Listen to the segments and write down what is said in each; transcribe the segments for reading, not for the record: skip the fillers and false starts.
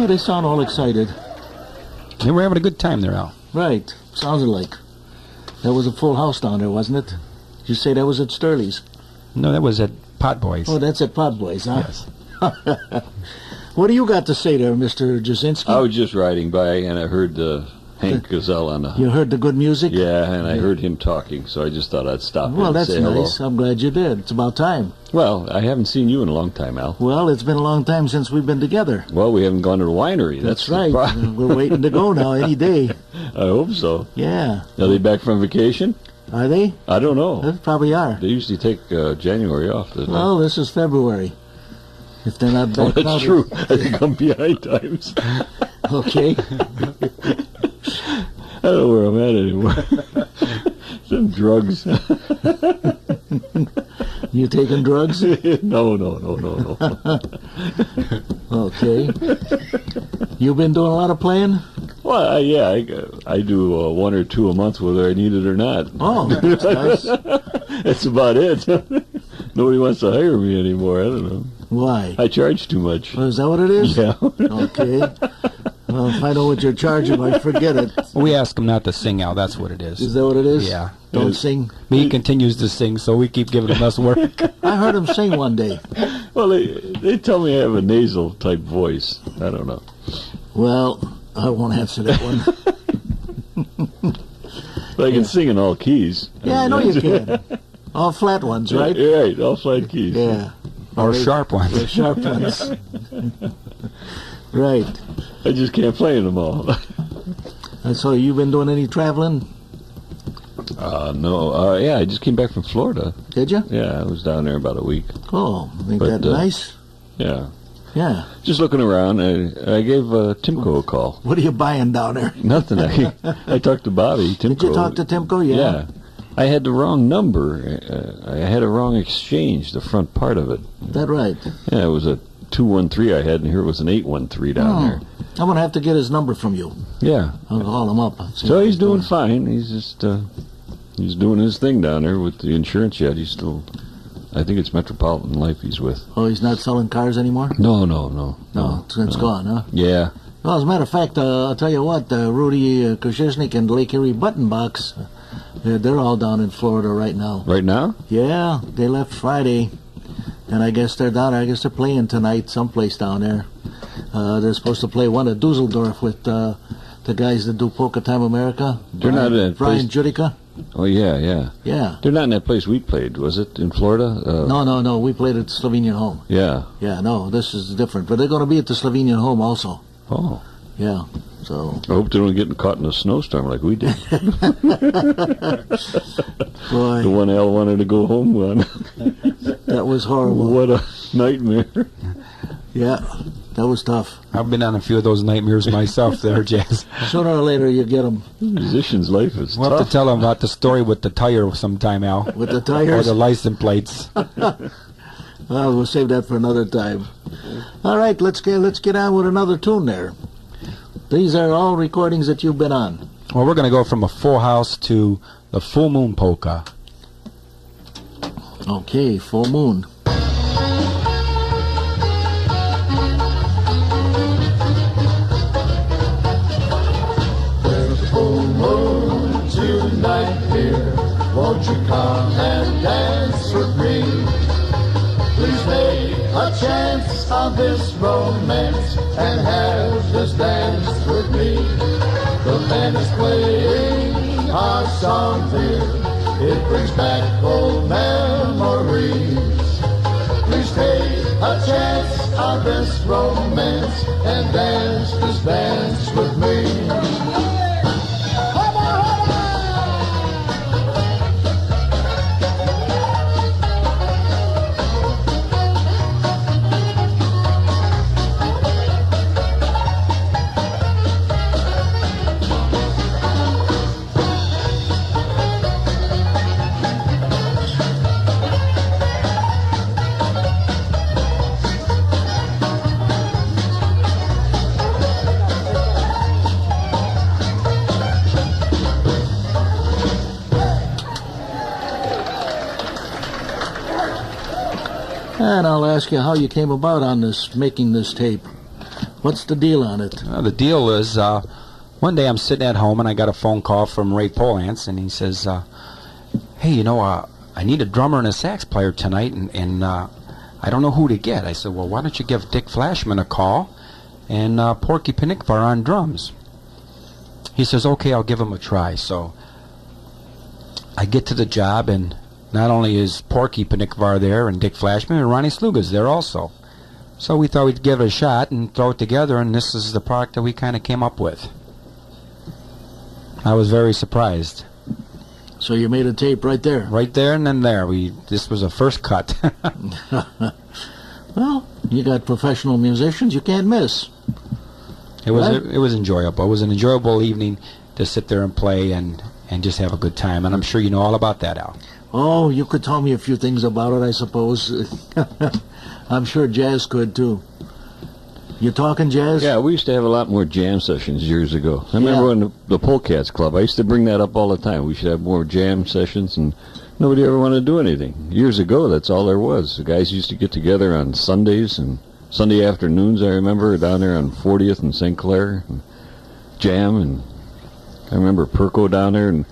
Yeah, they sound all excited. They were having a good time there, Al. Right. Sounded like. That was a full house down there, wasn't it? Did you say that was at Sturley's? No, that was at Pot Boys. Oh, that's at Pot Boys, huh? Yes. What do you got to say there, Mr. Jasinski? I was just riding by, and I heard Hank Guzul on the... You heard the good music? Yeah, and I heard him talking, so I just thought I'd stop Well, and that's say nice. hello. I'm glad you did. It's about time. Well, I haven't seen you in a long time, Al. Well, it's been a long time since we've been together. Well, we haven't gone to the winery. That's the right. problem. We're waiting to go now any day. I hope so. Yeah. Are they back from vacation? Are they? I don't know. They probably are. They usually take January off, doesn't Well, this is February. If they're not back Oh, that's true. I think I'm behind times. Okay. I don't know where I'm at anymore. Some drugs. You taking drugs? No. Okay. You been doing a lot of playing? Well, yeah, I do one or two a month, whether I need it or not. Oh, that's nice. That's about it. Nobody wants to hire me anymore. I don't know. Why? I charge too much. Oh, is that what it is? Yeah. Okay. Well, if I know what you're charging, I forget it. We ask him not to sing, Al. That's what it is. Is that what it is? Yeah. Don't sing? He continues to sing, so we keep giving him less work. I heard him sing one day. Well, they tell me I have a nasal type voice. I don't know. Well, I won't answer that one. But I can sing in all keys. Yeah, I know you can. All flat ones, right? Yeah, right, all flat keys. Yeah. Or sharp ones. They're sharp ones. Right. I just can't play in them all. And so you been doing any traveling? No. Yeah, I just came back from Florida. Did you? Yeah, I was down there about a week. Oh, ain't But, that nice? Yeah. Yeah. Just looking around, I gave Timko a call. What are you buying down there? Nothing. I talked to Bobby. Timko. Did you talk to Timko? Yeah. Yeah. I had the wrong number. I had a wrong exchange, the front part of it. Is that right? Yeah, it was a 213 I had, and here it was an 813 down there. I'm going to have to get his number from you. Yeah. I'll call him up. So he's doing fine. He's just, he's doing his thing down there with the insurance yet. He's still, I think it's Metropolitan Life he's with. Oh, he's not selling cars anymore? No. No, it's gone, huh? Yeah. Well, as a matter of fact, I'll tell you what, Rudy Koshishnik and Lake Erie Buttonbox, they're all down in Florida right now. Right now? Yeah, they left Friday, and I guess they're down there. I guess they're playing tonight someplace down there. They're supposed to play one at Dusseldorf with the guys that do Polka Time America. They're not at Brian Judica. Oh, yeah. Yeah. They're not in that place we played, was it, in Florida? No. We played at the Slovenian home. Yeah. Yeah, no, this is different. But they're going to be at the Slovenian home also. Oh. Yeah, so... I hope they don't get caught in a snowstorm like we did. Boy. The one Al wanted to go home on. That was horrible. What a nightmare. Yeah, that was tough. I've been on a few of those nightmares myself there, Jazz. Sooner or later you get them. Musician's life is We'll tough. have to tell him about the story with the tire sometime, Al. With the Or tires? the license plates. Well, we'll save that for another time. All right, let's get on with another tune there. These are all recordings that you've been on. Well, we're going to go from a full house to the full moon polka. Okay, Full Moon. There's a full moon tonight here. Won't you come and dance with me? Please take a chance on this romance and have this dance with me. The band is playing our song here. It brings back old memories. Please take a chance on this romance and dance this dance with me. And I'll ask you how you came about on this, making this tape. What's the deal on it? The deal is, one day I'm sitting at home and I got a phone call from Ray Polance, and he says, hey, you know, I need a drummer and a sax player tonight, and I don't know who to get. I said, well, why don't you give Dick Flashman a call and Porky Penickvar on drums? He says, okay, I'll give him a try. So I get to the job, and not only is Porky Penickvar there and Dick Flashman, and Ronnie Sluga's there also. So we thought we'd give it a shot and throw it together, and this is the product that we kind of came up with. I was very surprised. So you made a tape right there? Right there and then there. This was a first cut. Well, you got professional musicians you can't miss. It was enjoyable. It was an enjoyable evening to sit there and play and just have a good time. And I'm sure you know all about that, Al. Oh, you could tell me a few things about it, I suppose. I'm sure Jazz could, too. You talking, Jazz? Yeah, we used to have a lot more jam sessions years ago. I remember in the Polecats Club, I used to bring that up all the time. We should have more jam sessions, and nobody ever wanted to do anything. Years ago, that's all there was. The guys used to get together on Sundays and Sunday afternoons, I remember, down there on 40th and St. Clair, and jam, and I remember Perko down there, and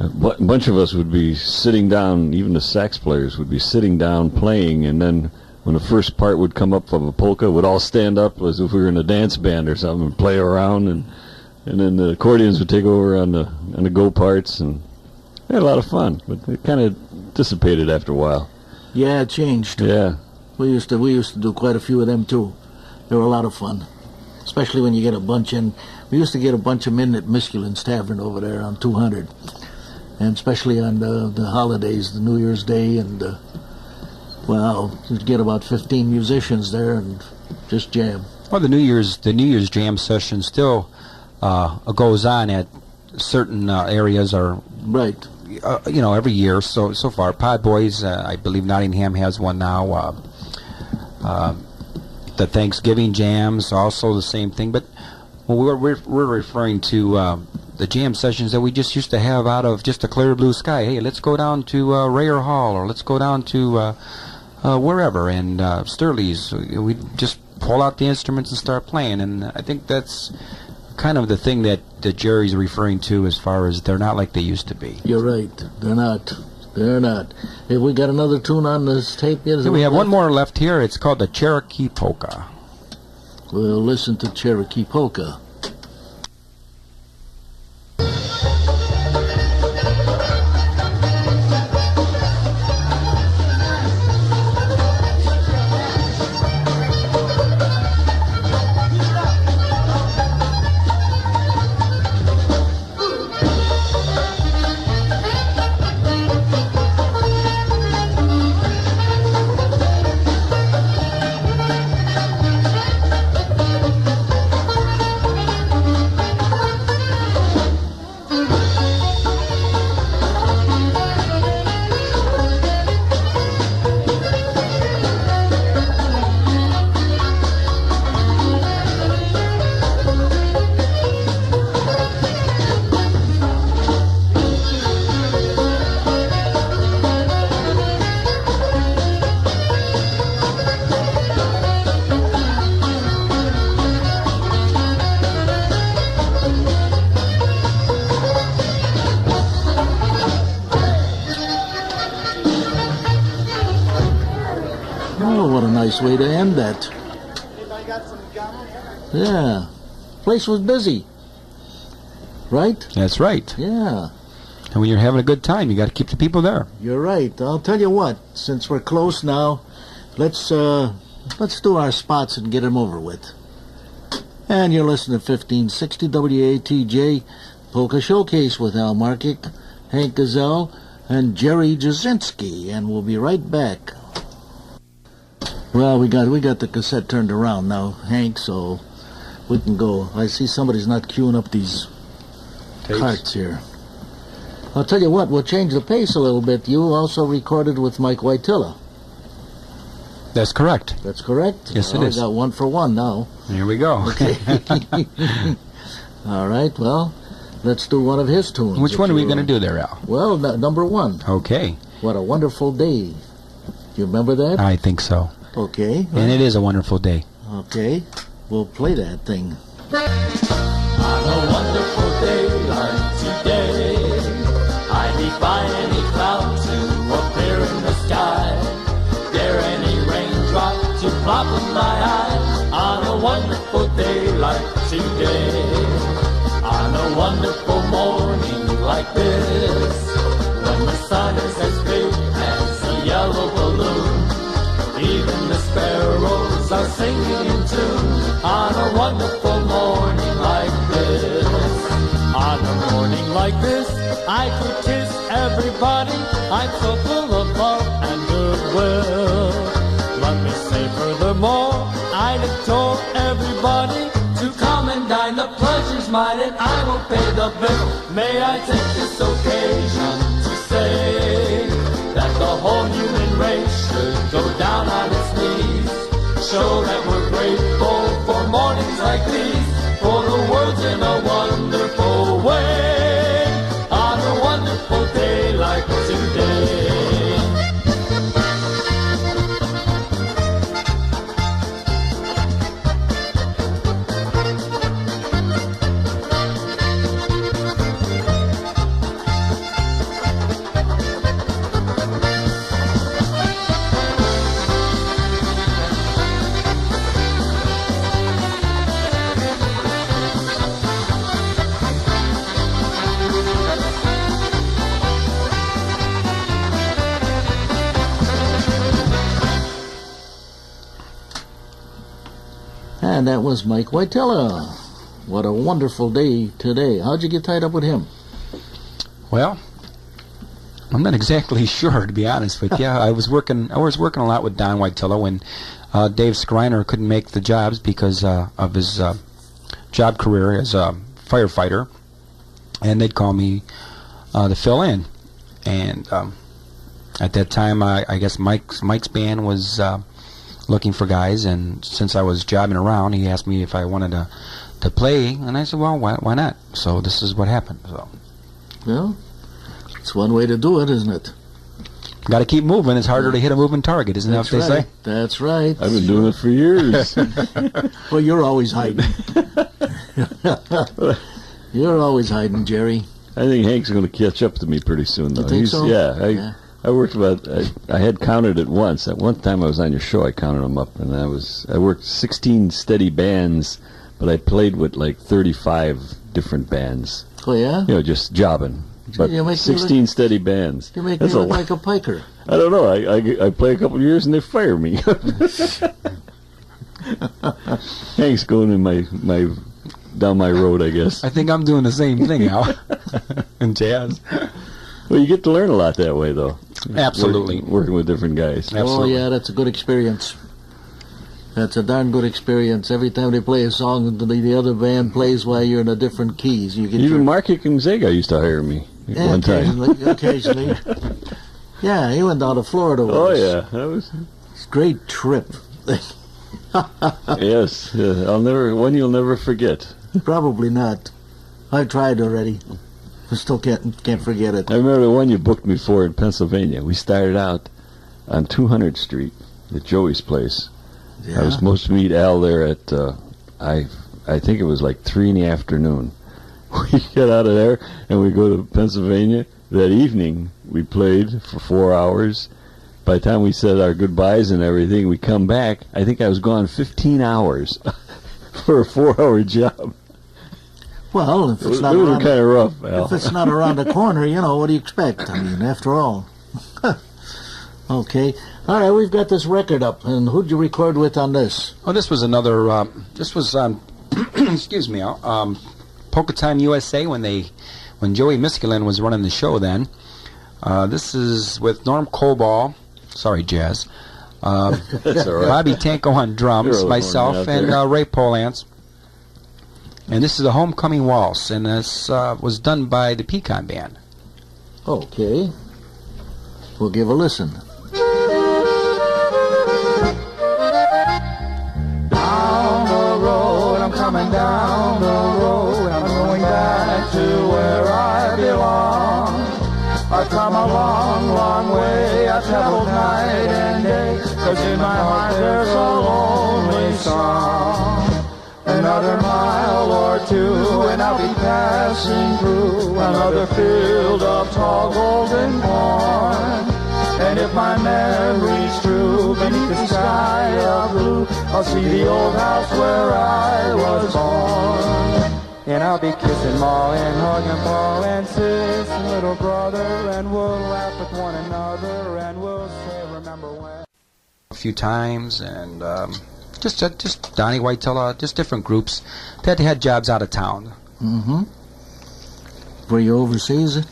a bunch of us would be sitting down, even the sax players would be sitting down playing, and then when the first part would come up of a polka, we'd all stand up as if we were in a dance band or something and play around, and then the accordions would take over on the go parts, and we had a lot of fun, but it kind of dissipated after a while. Yeah, it changed. Yeah. We used to do quite a few of them too. They were a lot of fun, especially when you get a bunch in. We used to get a bunch of men at Misculin's Tavern over there on 200, and especially on the holidays, the New Year's Day, and well, you'd get about 15 musicians there and just jam. Well, the New Year's jam session still goes on at certain areas, or right. Every year so far. Pod Boys, I believe Nottingham has one now. The Thanksgiving jams, also the same thing. But we're referring to the jam sessions that we just used to have out of just a clear blue sky. Hey, let's go down to Rayer Hall, or let's go down to wherever, and Sturley's. We just pull out the instruments and start playing, and I think that's kind of the thing that Jerry's referring to as far as they're not like they used to be. You're right. They're not. Have we got another tune on this tape yet? Yeah, we have one more left here. It's called the Cherokee Polka. We'll listen to Cherokee Polka. Nice way to end that. Anybody got some gum? Yeah. Place was busy. Right? That's right. Yeah. And when you're having a good time, you got to keep the people there. You're right. I'll tell you what, since we're close now, let's do our spots and get them over with. And you're listening to 1560 WATJ Polka Showcase with Al Markic, Hank Guzul, and Jerry Jasinski, and we'll be right back. Well, we got the cassette turned around now, Hank, so we can go. I see somebody's not queuing up these Tapes. carts here. I'll tell you what, we'll change the pace a little bit. You also recorded with Mike Waitilla. That's correct. That's correct? Yes, it is. I got 1 for 1 now. Here we go. Okay. All right, well, let's do one of his tunes. Which one are we going to do there, Al? Well, number 1. Okay. What a Wonderful Day. You remember that? I think so. Okay. And it is a wonderful day. Okay. we'll play that thing. On a wonderful day like today, I defy any cloud to appear in the sky. Dare any raindrop to flop in my eye. On a wonderful day like today, on a wonderful morning like this, when the sun is as big as a yellow balloon, even the sparrows are singing in tune. On a wonderful morning like this, on a morning like this, I could kiss everybody. I'm so full of love and goodwill. Let me say furthermore, I'd adore everybody to come and dine. The pleasure's mine and I will pay the bill. May I take this occasion to say that the whole human race should go down on its knees. Show that we're grateful for mornings like these, for the world's in a wonderful way, on a wonderful day like today. And that was Mike Whitella. What a wonderful day today. How'd you get tied up with him? Well, I'm not exactly sure, to be honest with you. I was working a lot with Don Whitella when Dave Skriner couldn't make the jobs because of his job career as a firefighter, and they'd call me to fill in. And at that time, I guess Mike's band was looking for guys, and since I was jobbing around, he asked me if I wanted to play, and I said, well, why not? So this is what happened. So, Well, it's one way to do it, isn't it? got to keep moving. It's harder to hit a moving target, isn't that what they say? That's right. I've been doing it for years. Well, you're always hiding. You're always hiding, Jerry. I think Hank's going to catch up to me pretty soon, though. You think so? Yeah. I worked I had counted it once. At one time I was on your show, I counted them up, and I worked 16 steady bands, but I played with like 35 different bands. Oh, yeah? You know, just jobbing. But You make me 16 steady bands. You make That's me a look lot. like a piker. I don't know. I play a couple of years and they fire me. Hank's going in my down my road, I guess. I think I'm doing the same thing, Al, in jazz. Well, you get to learn a lot that way, though. Absolutely. Working with different guys. Absolutely. Oh, yeah, that's a good experience. That's a darn good experience. Every time they play a song, the other band plays while you're in a different keys. You get Even Markic and Zega used to hire me one time. Occasionally. Yeah, he went down to Florida with Oh us. yeah, that was It's a great trip. yes. One you'll never forget. Probably not. I've tried already. I still can't forget it. I remember the one you booked me for in Pennsylvania. We started out on 200th Street at Joey's place. Yeah. I was supposed to meet Al there at I think it was like 3 in the afternoon. We get out of there and we go to Pennsylvania. That evening we played for 4 hours. By the time we said our goodbyes and everything, we come back. I think I was gone 15 hours for a 4-hour job. Well, if It it's was not kind around, of rough, Al. if it's not around the corner, what do you expect? I mean, after all. Okay. All right, we've got this record up, and who'd you record with on this? Oh, this was another. This was excuse me, Al. Polka Time USA when Joey Miskulin was running the show then. This is with Norm Coball. Sorry, Jazz. That's all right. Bobby Tanko on You're drums, a myself, horny out and there. Ray Polance. And this is a Homecoming Waltz, and this was done by the Pecan Band. Okay. We'll give a listen. Down the road, I'm coming down the road. I'm going back to where I belong. I've come a long, long way. I've traveled night and day. 'Cause in my heart there's a lonely song. another mile or two, and I'll be passing through another field of tall golden corn. And if my memory's true, beneath the sky of blue, I'll see the old house where I was born. And I'll be kissing Ma and hugging Pa and sis and little brother, and we'll laugh with one another, and we'll say, remember when. A few times, and just Donnie Whitetail, just different groups that had jobs out of town. Mm-hmm. Were you overseas?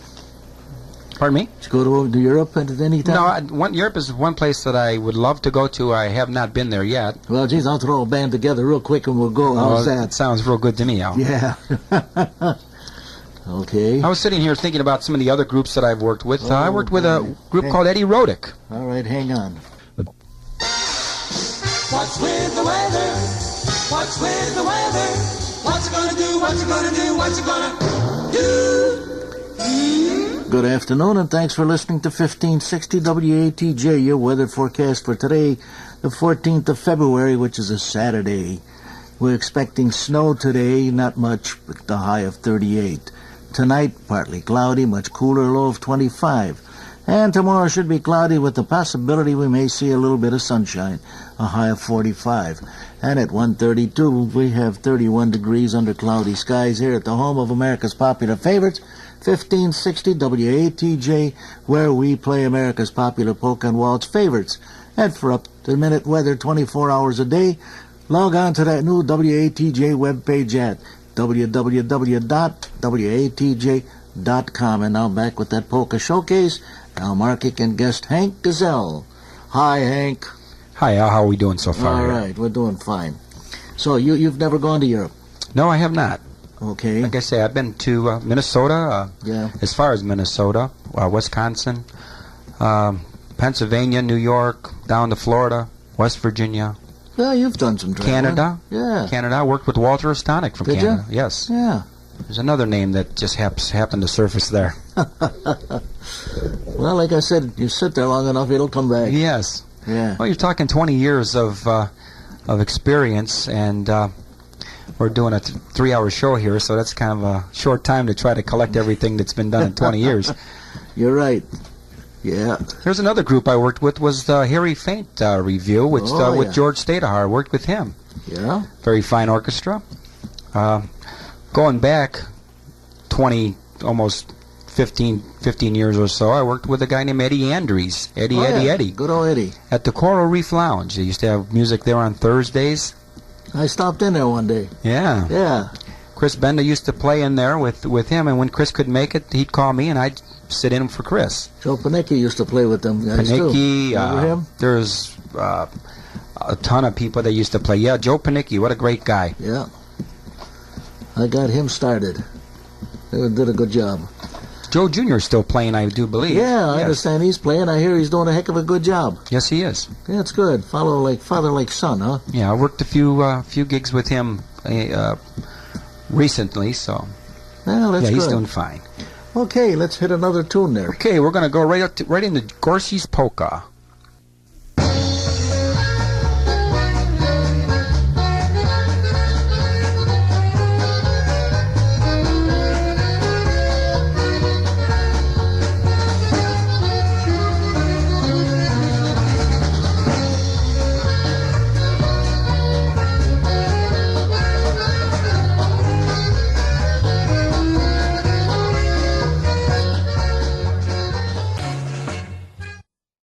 Pardon me? Did you go to Europe at any time? No, Europe is one place that I would love to go to. I have not been there yet. Well, geez, I'll throw a band together real quick and we'll go. How's that? That sounds real good to me, Al. Yeah. Okay. I was sitting here thinking about some of the other groups that I've worked with. I worked with a group called Eddie Rodick. All right, hang on. What's with the weather? What's with the weather? What's it gonna do? What's it gonna do? What's it gonna do? Good afternoon, and thanks for listening to 1560 WATJ, your weather forecast for today, the 14th of February, which is a Saturday. We're expecting snow today, not much, with the high of 38. Tonight, partly cloudy, much cooler, low of 25. And tomorrow should be cloudy with the possibility we may see a little bit of sunshine, a high of 45. And at 1:32, we have 31 degrees under cloudy skies here at the home of America's popular favorites, 1560 WATJ, where we play America's popular polka and waltz favorites. And for up-to-the-minute weather 24 hours a day, log on to that new WATJ webpage at www.watj.com. And now back with that polka showcase, Al Markic and guest Hank Guzul. Hi, Hank. Hi, Al. How are we doing so far? All right, we're doing fine. So you've never gone to Europe? No, I have not. Okay. Like I say, I've been to Minnesota, as far as Minnesota, Wisconsin, Pennsylvania, New York, down to Florida, West Virginia. Well, you've done some traveling. Canada. Yeah. Canada. I worked with Walter Ostonic from Canada. You? Yes. Yeah. There's another name that just happened to surface there. Well, like I said, you sit there long enough, it'll come back. Yes. Yeah. Well, you're talking 20 years of experience, and we're doing a 3-hour show here, so that's kind of a short time to try to collect everything that's been done in 20 years. You're right. Yeah. There's another group I worked with, was the Harry Faint Review, which with George Stadahar. I worked with him. Yeah. Very fine orchestra. Going back 20, almost 15 years or so, I worked with a guy named Eddie Andrews. Eddie. Good old Eddie. At the Coral Reef Lounge. They used to have music there on Thursdays. I stopped in there one day. Yeah. Yeah. Chris Benda used to play in there with him, and when Chris couldn't make it, he'd call me, and I'd sit in for Chris. Joe Panicki used to play with them guys Panicki, too. Remember him? There's a ton of people that used to play. Yeah, Joe Panicki, what a great guy. Yeah. I got him started. They did a good job. Joe Jr. is still playing, I do believe. Yeah, I understand he's playing. I hear he's doing a heck of a good job. Yes, he is. Yeah, it's good. Father like son, huh? Yeah, I worked a few gigs with him recently, so well, that's he's good. doing fine. Okay, let's hit another tune there. Okay, we're going to go right into Gorsy's Polka.